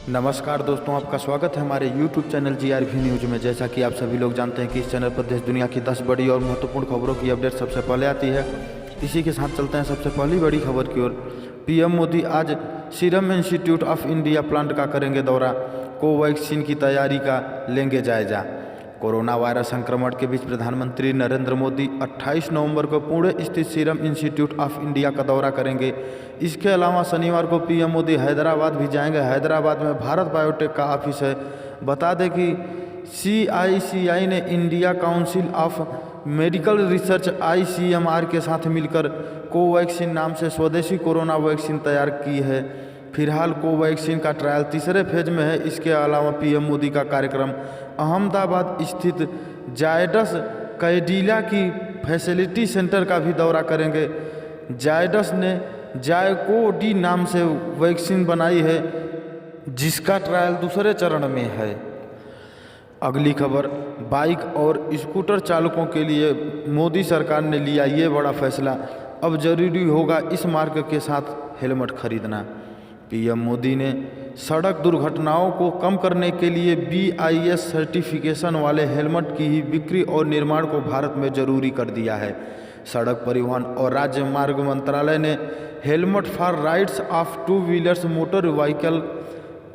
नमस्कार दोस्तों, आपका स्वागत है हमारे YouTube चैनल GRV न्यूज़ में। जैसा कि आप सभी लोग जानते हैं कि इस चैनल पर देश दुनिया की 10 बड़ी और महत्वपूर्ण खबरों की अपडेट सबसे पहले आती है। इसी के साथ चलते हैं सबसे पहली बड़ी खबर की ओर। पीएम मोदी आज serum institute of India plant का करेंगे दौरा, कोवैक्सीन की तैयारी का लेंगे जायजा। कोरोना वायरस संक्रमण के बीच प्रधानमंत्री नरेंद्र मोदी 28 नवंबर को पुणे स्थित सीरम इंस्टीट्यूट ऑफ इंडिया का दौरा करेंगे। इसके अलावा शनिवार को पीएम मोदी हैदराबाद भी जाएंगे। हैदराबाद में भारत बायोटेक का ऑफिस है। बता दें कि CICI ने India council of medical research ICMR के साथ मिलकर कोवैक्सीन नाम से स्वदेशी कोरोना वैक्सीन तैयार की है। फिलहाल कोवैक्सीन का ट्रायल तीसरे फेज में है। इसके अलावा पीएम मोदी का कार्यक्रम अहमदाबाद स्थित जायडस कैडिला की फैसिलिटी सेंटर का भी दौरा करेंगे। जायडस ने जायकोडी नाम से वैक्सीन बनाई है, जिसका ट्रायल दूसरे चरण में है। अगली खबर, बाइक और स्कूटर चालकों के लिए मोदी सरकार ने लिया ये बड़ा फैसला। अब जरूरी होगा इस मार्क के साथ हेलमेट खरीदना। पीएम मोदी ने सड़क दुर्घटनाओं को कम करने के लिए BIS सर्टिफिकेशन वाले हेलमेट की ही बिक्री और निर्माण को भारत में जरूरी कर दिया है। सड़क परिवहन और राज्य मार्ग मंत्रालय ने helmet for rides of two wheelers motor vehicle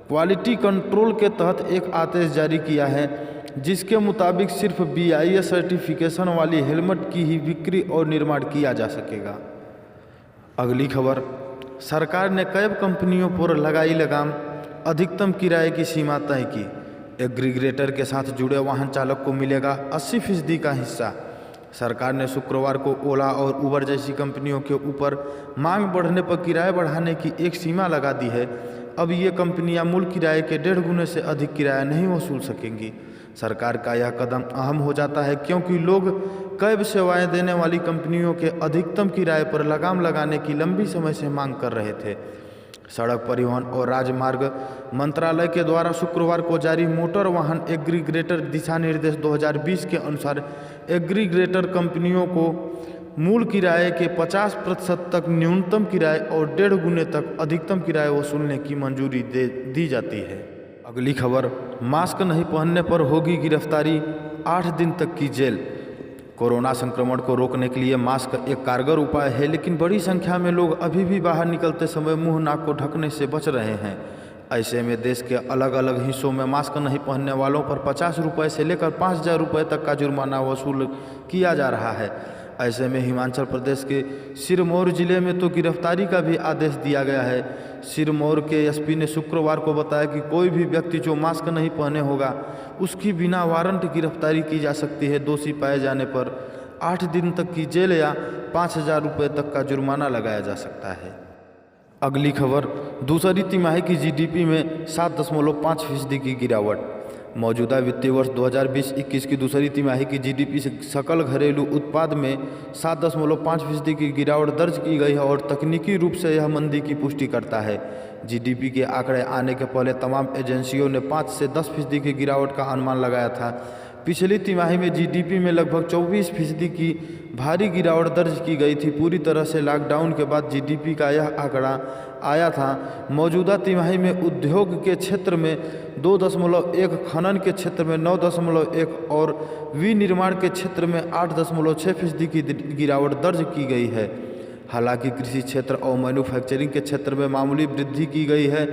quality control के तहत एक आदेश जारी किया है, जिसके मुताबिक सिर्फ BIS सर्टिफिकेशन वाली हेलमेट की ही बिक्री और निर्माण किया जा सकेगा। अगली खबर, सरकार ने कैब कंपनियों पर लगाई लगाम, अधिकतम किराए की सीमा तय की। एग्रीगेटर के साथ जुड़े वाहन चालक को मिलेगा 80% का हिस्सा। सरकार ने शुक्रवार को ओला और उबर जैसी कंपनियों के ऊपर मांग बढ़ने पर किराए बढ़ाने की एक सीमा लगा दी है। अब ये कंपनियां मूल किराए के 1.5 गुने से अधिक किराया नहीं वसूल सकेंगी। सरकार का यह कदम अहम हो जाता है क्योंकि लोग कैब सेवाएं देने वाली कंपनियों के अधिकतम किराए पर लगाम लगाने की लंबी समय से मांग कर रहे थे। सड़क परिवहन और राजमार्ग मंत्रालय के द्वारा शुक्रवार को जारी मोटर वाहन एग्रीगेटर दिशा निर्देश 2020 के अनुसार एग्रीगेटर कंपनियों को मूल किराए के 50% तक न्यूनतम किराए और 1.5 गुने तक अधिकतम किराए वसूलने की मंजूरी दी जाती है। अगली खबर, मास्क नहीं पहनने पर होगी गिरफ्तारी, 8 दिन तक की जेल। कोरोना संक्रमण को रोकने के लिए मास्क एक कारगर उपाय है, लेकिन बड़ी संख्या में लोग अभी भी बाहर निकलते समय मुंह नाक को ढकने से बच रहे हैं। ऐसे में देश के अलग अलग हिस्सों में मास्क नहीं पहनने वालों पर 50 रुपये से लेकर 5,000 रुपये तक का जुर्माना वसूल किया जा रहा है। ऐसे में हिमाचल प्रदेश के सिरमौर जिले में तो गिरफ्तारी का भी आदेश दिया गया है। सिरमौर के SP ने शुक्रवार को बताया कि कोई भी व्यक्ति जो मास्क नहीं पहने होगा, उसकी बिना वारंट गिरफ्तारी की जा सकती है। दोषी पाए जाने पर 8 दिन तक की जेल या 5,000 रुपये तक का जुर्माना लगाया जा सकता है। अगली खबर, दूसरी तिमाही की GDP में 7.5% की गिरावट। मौजूदा वित्तीय वर्ष 2020-21 की दूसरी तिमाही की GDP से सकल घरेलू उत्पाद में 7.5% की गिरावट दर्ज की गई है और तकनीकी रूप से यह मंदी की पुष्टि करता है। GDP के आंकड़े आने के पहले तमाम एजेंसियों ने 5 से 10% की गिरावट का अनुमान लगाया था। पिछली तिमाही में GDP में लगभग 24% की भारी गिरावट दर्ज की गई थी। पूरी तरह से लॉकडाउन के बाद GDP का यह आंकड़ा आया था। मौजूदा तिमाही में उद्योग के क्षेत्र में 2.1, खनन के क्षेत्र में 9.1 और विनिर्माण के क्षेत्र में 8.6% की गिरावट दर्ज की गई है। हालांकि कृषि क्षेत्र और मैन्युफैक्चरिंग के क्षेत्र में मामूली वृद्धि की गई है।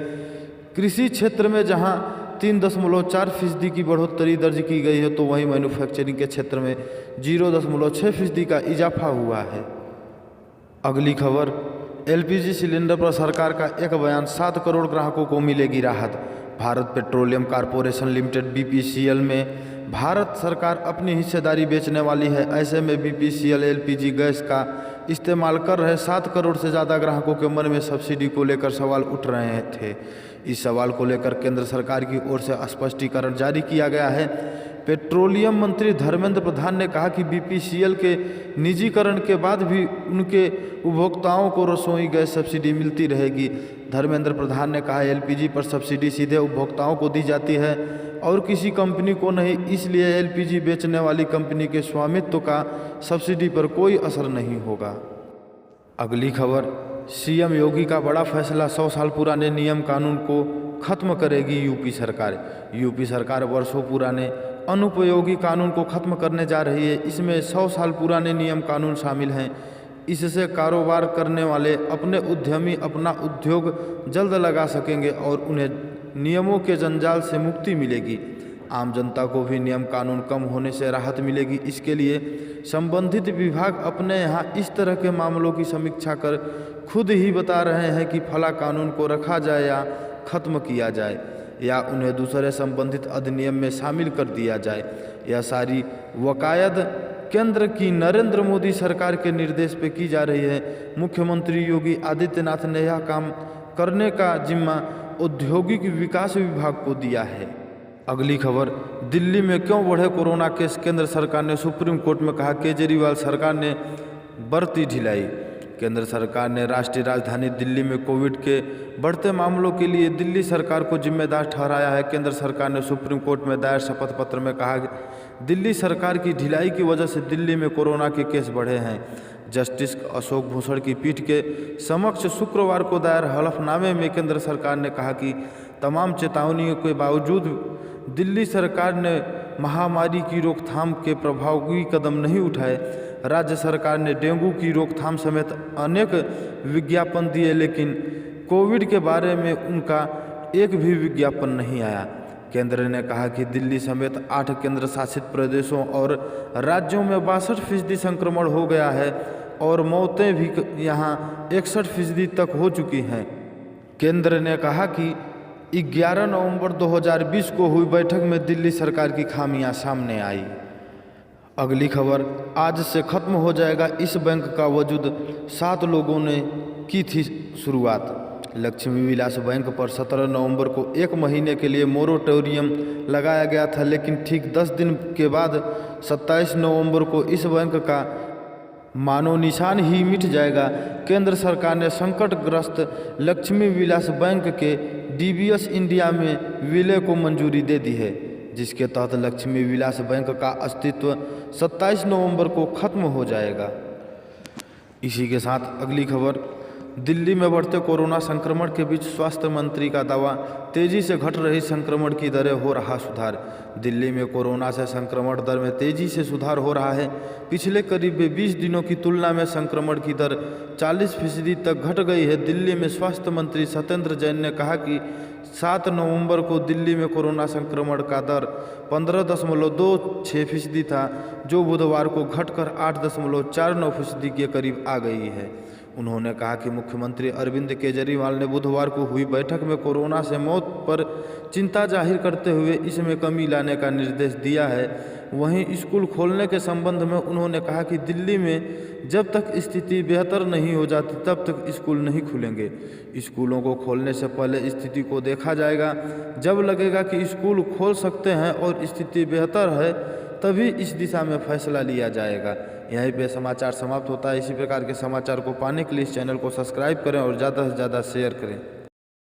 कृषि क्षेत्र में जहां 3.4% की बढ़ोतरी दर्ज की गई है, तो वहीं मैन्युफैक्चरिंग के क्षेत्र में 0.6% का इजाफा हुआ है। अगली खबर, LPG सिलेंडर पर सरकार का एक बयान, 7 करोड़ ग्राहकों को मिलेगी राहत। Bharat petroleum corporation limited BPCL में भारत सरकार अपनी हिस्सेदारी बेचने वाली है। ऐसे में BPCL LPG गैस का इस्तेमाल कर रहे 7 करोड़ से ज़्यादा ग्राहकों के मन में सब्सिडी को लेकर सवाल उठ रहे थे। इस सवाल को लेकर केंद्र सरकार की ओर से स्पष्टीकरण जारी किया गया है। पेट्रोलियम मंत्री धर्मेंद्र प्रधान ने कहा कि BPCL के निजीकरण के बाद भी उनके उपभोक्ताओं को रसोई गैस सब्सिडी मिलती रहेगी। धर्मेंद्र प्रधान ने कहा, LPG पर सब्सिडी सीधे उपभोक्ताओं को दी जाती है और किसी कंपनी को नहीं, इसलिए LPG बेचने वाली कंपनी के स्वामित्व का सब्सिडी पर कोई असर नहीं होगा। अगली खबर, CM योगी का बड़ा फैसला, 100 साल पुराने नियम कानून को खत्म करेगी यूपी सरकार। यूपी सरकार वर्षों पुराने अनुपयोगी कानून को खत्म करने जा रही है। इसमें 100 साल पुराने नियम कानून शामिल हैं। इससे कारोबार करने वाले अपने उद्यमी अपना उद्योग जल्द लगा सकेंगे और उन्हें नियमों के जंजाल से मुक्ति मिलेगी। आम जनता को भी नियम कानून कम होने से राहत मिलेगी। इसके लिए संबंधित विभाग अपने यहाँ इस तरह के मामलों की समीक्षा कर खुद ही बता रहे हैं कि फला कानून को रखा जाए या ख़त्म किया जाए या उन्हें दूसरे संबंधित अधिनियम में शामिल कर दिया जाए। यह सारी वकायद केंद्र की नरेंद्र मोदी सरकार के निर्देश पे की जा रही है। मुख्यमंत्री योगी आदित्यनाथ ने यह काम करने का जिम्मा औद्योगिक विकास विभाग को दिया है। अगली खबर, दिल्ली में क्यों बढ़े कोरोना केस, केंद्र सरकार ने सुप्रीम कोर्ट में कहा केजरीवाल सरकार ने बरती ढिलाई। केंद्र सरकार ने राष्ट्रीय राजधानी दिल्ली में कोविड के बढ़ते मामलों के लिए दिल्ली सरकार को जिम्मेदार ठहराया है। केंद्र सरकार ने सुप्रीम कोर्ट में दायर शपथ पत्र में कहा कि दिल्ली सरकार की ढिलाई की वजह से दिल्ली में कोरोना के केस बढ़े हैं। जस्टिस अशोक भूषण की पीठ के समक्ष शुक्रवार को दायर हलफनामे में केंद्र सरकार ने कहा कि तमाम चेतावनियों के बावजूद दिल्ली सरकार ने महामारी की रोकथाम के प्रभावी कदम नहीं उठाए। राज्य सरकार ने डेंगू की रोकथाम समेत अनेक विज्ञापन दिए, लेकिन कोविड के बारे में उनका एक भी विज्ञापन नहीं आया। केंद्र ने कहा कि दिल्ली समेत 8 केंद्र शासित प्रदेशों और राज्यों में 62% संक्रमण हो गया है और मौतें भी यहाँ 61% तक हो चुकी हैं। केंद्र ने कहा कि 11 नवंबर 2020 को हुई बैठक में दिल्ली सरकार की खामियां सामने आई। अगली खबर, आज से खत्म हो जाएगा इस बैंक का वजूद, 7 लोगों ने की थी शुरुआत। लक्ष्मी विलास बैंक पर 17 नवंबर को 1 महीने के लिए मोरेटोरियम लगाया गया था, लेकिन ठीक 10 दिन के बाद 27 नवंबर को इस बैंक का मानो निशान ही मिट जाएगा। केंद्र सरकार ने संकटग्रस्त लक्ष्मी विलास बैंक के डीबीएस इंडिया में विलय को मंजूरी दे दी है, जिसके तहत लक्ष्मी विलास बैंक का अस्तित्व 27 नवंबर को खत्म हो जाएगा। इसी के साथ अगली खबर, दिल्ली में बढ़ते कोरोना संक्रमण के बीच स्वास्थ्य मंत्री का दावा, तेजी से घट रही संक्रमण की दरें, हो रहा सुधार। दिल्ली में कोरोना से संक्रमण दर में तेजी से सुधार हो रहा है। पिछले करीब 20 दिनों की तुलना में संक्रमण की दर 40% तक घट गई है। दिल्ली में स्वास्थ्य मंत्री सत्येंद्र जैन ने कहा कि 7 नवंबर को दिल्ली में कोरोना संक्रमण का दर 15.26% था, जो बुधवार को घटकर 8.49% के करीब आ गई है। उन्होंने कहा कि मुख्यमंत्री अरविंद केजरीवाल ने बुधवार को हुई बैठक में कोरोना से मौत पर चिंता जाहिर करते हुए इसमें कमी लाने का निर्देश दिया है। वहीं स्कूल खोलने के संबंध में उन्होंने कहा कि दिल्ली में जब तक स्थिति बेहतर नहीं हो जाती तब तक स्कूल नहीं खुलेंगे। स्कूलों को खोलने से पहले स्थिति को देखा जाएगा। जब लगेगा कि स्कूल खोल सकते हैं और स्थिति बेहतर है तभी इस दिशा में फैसला लिया जाएगा। यहीं पे समाचार समाप्त होता है। इसी प्रकार के समाचार को पाने के लिए इस चैनल को सब्सक्राइब करें और ज़्यादा से ज़्यादा शेयर करें।